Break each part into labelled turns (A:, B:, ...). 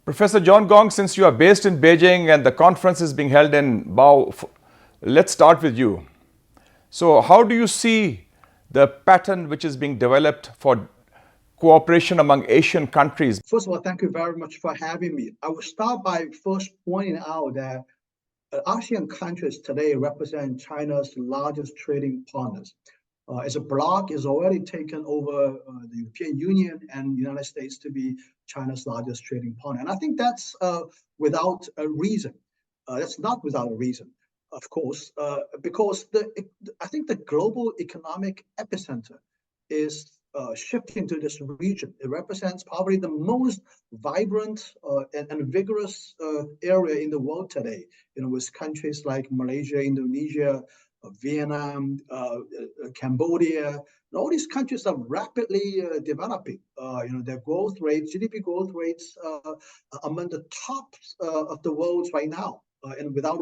A: Professor John Gong, since you are based in Beijing and the conference is being held in Bao, let's start with you. So how do you see the pattern which is being developed for cooperation among Asian countries?
B: First of all, thank you very much for having me. I will start by first pointing out that ASEAN countries today represent China's largest trading partners. As a bloc, is already taken over the European Union and the United States to be China's largest trading partner. And I think that's without a reason. That's not without a reason, of course, because I think the global economic epicenter is shifting to this region. It represents probably the most vibrant and vigorous area in the world today, with countries like Malaysia, Indonesia, Vietnam, Cambodia. All these countries are rapidly developing. Their growth rates, GDP growth rates, among the tops of the world right now. And without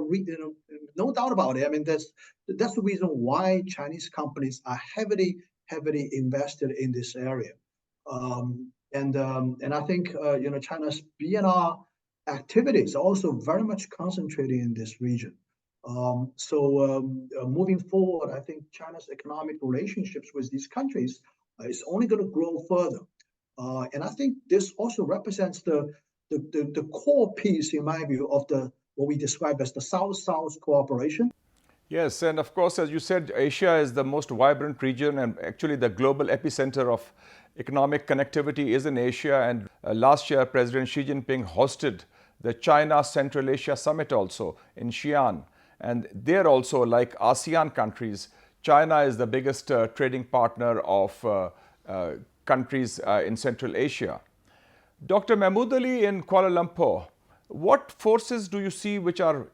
B: no doubt about it. I mean, that's the reason why Chinese companies are heavily invested in this area. And I think China's BNR activities are also very much concentrated in this region. Moving forward, I think China's economic relationships with these countries is only going to grow further. And I think this also represents the core piece, in my view, of what we describe as the South-South cooperation.
A: Yes, and of course, as you said, Asia is the most vibrant region, and actually the global epicenter of economic connectivity is in Asia. And last year, President Xi Jinping hosted the China Central Asia Summit also in Xi'an. And there also, like ASEAN countries, China is the biggest trading partner of countries in Central Asia. Dr. Mahmood Ali in Kuala Lumpur, what forces do you see which are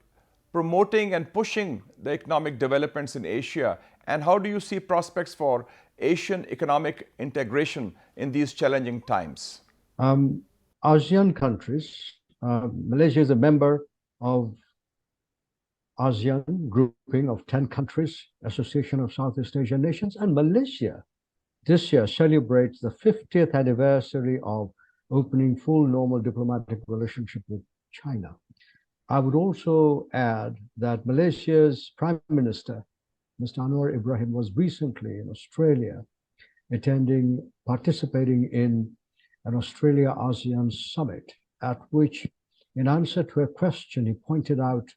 A: promoting and pushing the economic developments in Asia, and how do you see prospects for Asian economic integration in these challenging times?
C: ASEAN countries, Malaysia is a member of ASEAN grouping of 10 countries, Association of Southeast Asian Nations, and Malaysia this year celebrates the 50th anniversary of opening full normal diplomatic relationship with China. I would also add that Malaysia's Prime Minister, Mr. Anwar Ibrahim, was recently in Australia participating in an Australia-ASEAN summit, at which, in answer to a question, he pointed out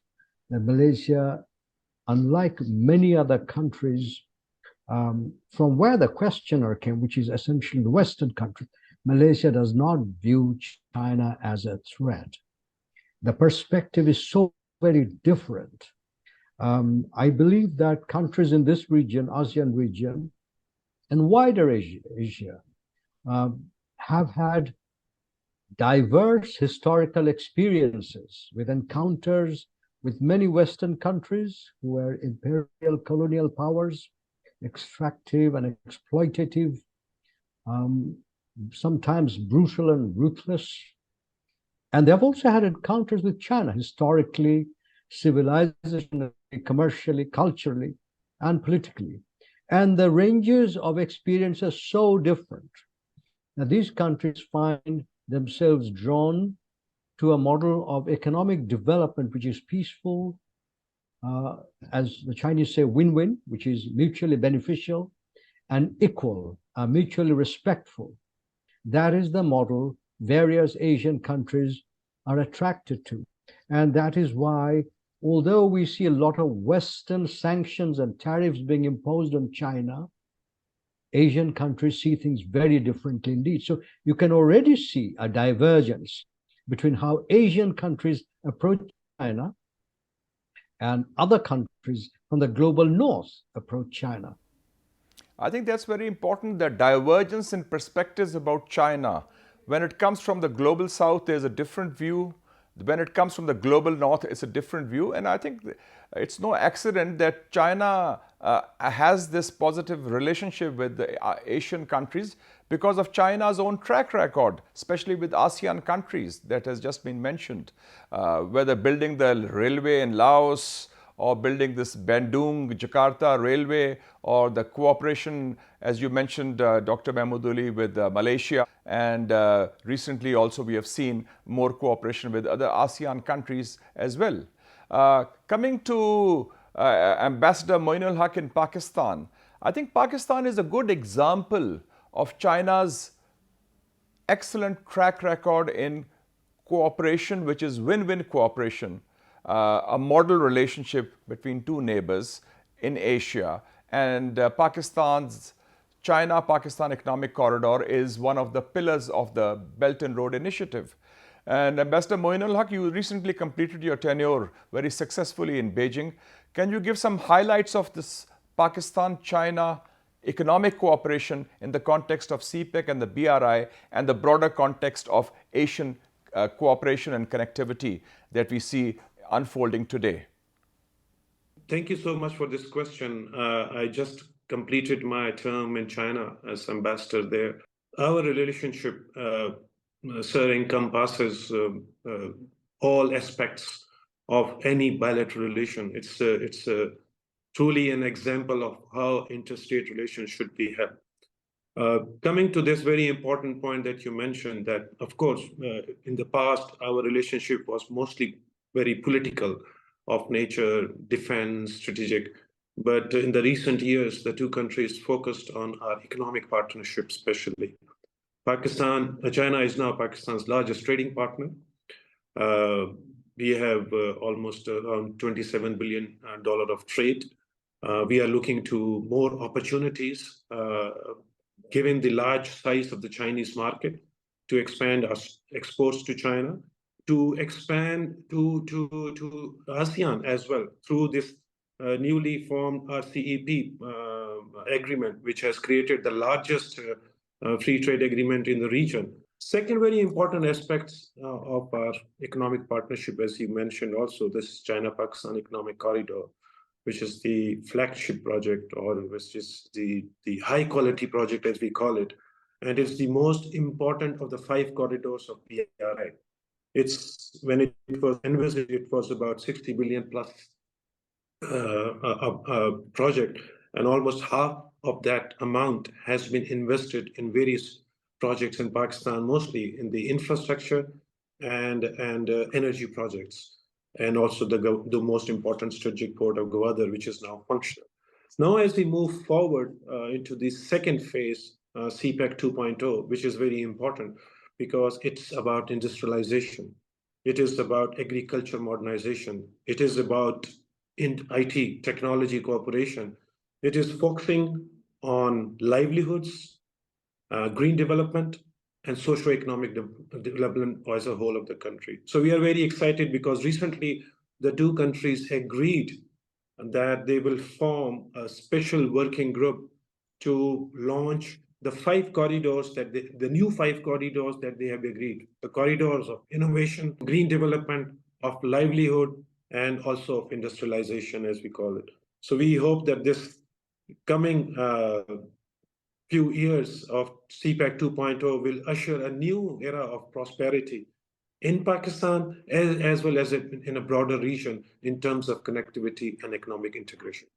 C: that Malaysia, unlike many other countries, from where the questioner came, which is essentially the Western country, Malaysia does not view China as a threat. The perspective is so very different. I believe that countries in this region, ASEAN region, and wider Asia, have had diverse historical experiences with encounters with many Western countries who were imperial colonial powers, extractive and exploitative, sometimes brutal and ruthless. And they've also had encounters with China, historically, civilizationally, commercially, culturally, and politically. And the ranges of experience are so different. Now, these countries find themselves drawn to a model of economic development which is peaceful, as the Chinese say, win-win, which is mutually beneficial, and equal, mutually respectful. That is the model various Asian countries are attracted to. And that is why, although we see a lot of Western sanctions and tariffs being imposed on China, Asian countries see things very differently indeed. So you can already see a divergence between how Asian countries approach China and other countries from the global north approach China.
A: I think that's very important, the divergence in perspectives about China. When it comes from the global south, there's a different view. When it comes from the global north, it's a different view. And I think it's no accident that China has this positive relationship with the Asian countries because of China's own track record, especially with ASEAN countries that has just been mentioned, whether building the railway in Laos or building this Bandung-Jakarta railway, or the cooperation, as you mentioned, Dr. Mahmood, with Malaysia. And recently also we have seen more cooperation with other ASEAN countries as well. Coming to Ambassador Moinul Haq in Pakistan, I think Pakistan is a good example of China's excellent track record in cooperation, which is win-win cooperation, a model relationship between two neighbors in Asia. And Pakistan's China-Pakistan Economic Corridor is one of the pillars of the Belt and Road Initiative. And Ambassador Moinul Haq, you recently completed your tenure very successfully in Beijing. Can you give some highlights of this Pakistan-China economic cooperation in the context of CPEC and the BRI and the broader context of Asian cooperation and connectivity that we see unfolding today?
D: Thank you so much for this question. I just completed my term in China as ambassador there. Our relationship, sir, encompasses all aspects of any bilateral relation. It's truly an example of how interstate relations should be held. Coming to this very important point that you mentioned, that of course, in the past, our relationship was mostly very political of nature, defense, strategic. But in the recent years, the two countries focused on our economic partnership, especially. China is now Pakistan's largest trading partner. We have almost around $27 billion of trade. We are looking to more opportunities, given the large size of the Chinese market, to expand our exports to China, to expand to ASEAN as well through this newly formed RCEP agreement, which has created the largest free trade agreement in the region. Second very important aspect of our economic partnership, as you mentioned also, this China-Pakistan Economic Corridor, which is the flagship project, or which is the high quality project as we call it. And it's the most important of the 5 corridors of BRI. When it was envisaged, it was about 60 billion plus project, and almost half of that amount has been invested in various projects in Pakistan, mostly in the infrastructure and energy projects, and also the most important strategic port of Gwadar, which is now functional. Now, as we move forward into the second phase, CPEC 2.0, which is very important because it's about industrialization. It is about agriculture modernization. It is about IT, technology cooperation. It is focusing on livelihoods, green development, and socio-economic development as a whole of the country. So we are very excited because recently the two countries agreed that they will form a special working group to launch the 5 corridors the new 5 corridors that they have agreed. The corridors of innovation, green development, of livelihood, and also of industrialization, as we call it. So we hope that this coming few years of CPEC 2.0 will usher a new era of prosperity in Pakistan, as well as in a broader region in terms of connectivity and economic integration.